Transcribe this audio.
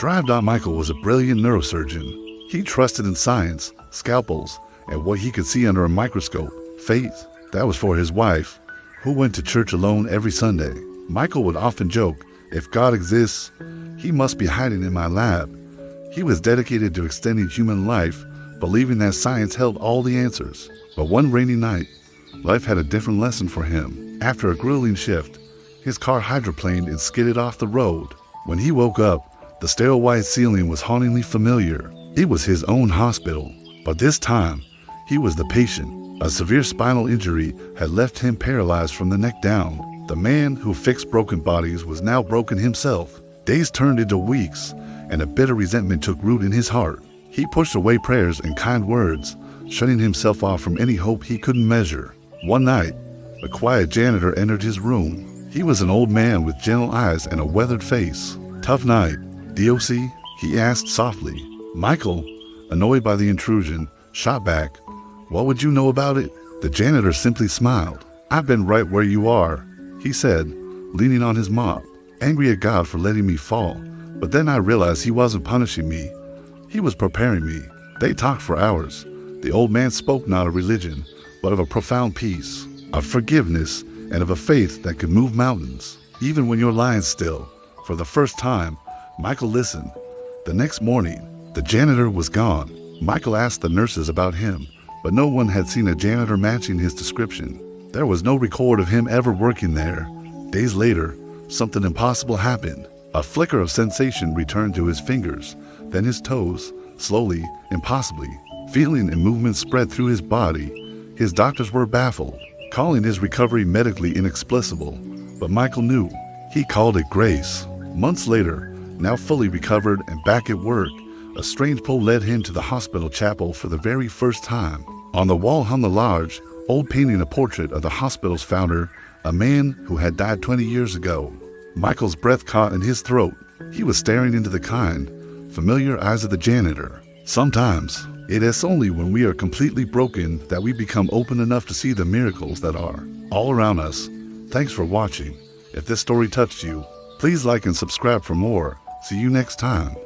Drive-Down Michael was a brilliant neurosurgeon. He trusted in science, scalpels, and what he could see under a microscope. Faith, that was for his wife, who went to church alone every Sunday. Michael would often joke, "If God exists, he must be hiding in my lab." He was dedicated to extending human life, believing that science held all the answers. But one rainy night, life had a different lesson for him. After a grueling shift, his car hydroplaned and skidded off the road. When he woke up, the sterile white ceiling was hauntingly familiar. It was his own hospital, but this time, he was the patient. A severe spinal injury had left him paralyzed from the neck down. The man who fixed broken bodies was now broken himself. Days turned into weeks, and a bitter resentment took root in his heart. He pushed away prayers and kind words, shutting himself off from any hope he couldn't measure. One night, a quiet janitor entered his room. He was an old man with gentle eyes and a weathered face. "Tough night, DOC?" he asked softly. Michael, annoyed by the intrusion, shot back, "What would you know about it?" The janitor simply smiled. "I've been right where you are," he said, leaning on his mop, angry at God for letting me fall. But then I realized he wasn't punishing me. He was preparing me. They talked for hours. The old man spoke not of religion, but of a profound peace, of forgiveness, and of a faith that could move mountains, even when you're lying still. For the first time, Michael listened. The next morning, the janitor was gone. Michael asked the nurses about him, but no one had seen a janitor matching his description. There was no record of him ever working there. Days later, something impossible happened. A flicker of sensation returned to his fingers, then his toes, slowly, impossibly. Feeling and movement spread through his body. His doctors were baffled, calling his recovery medically inexplicable. But Michael knew. He called it grace. Months later, now fully recovered and back at work, a strange pull led him to the hospital chapel for the very first time. On the wall hung a large, old painting, a portrait of the hospital's founder, a man who had died 20 years ago. Michael's breath caught in his throat. He was staring into the kind, familiar eyes of the janitor. Sometimes, it is only when we are completely broken that we become open enough to see the miracles that are all around us. Thanks for watching. If this story touched you, please like and subscribe for more. See you next time.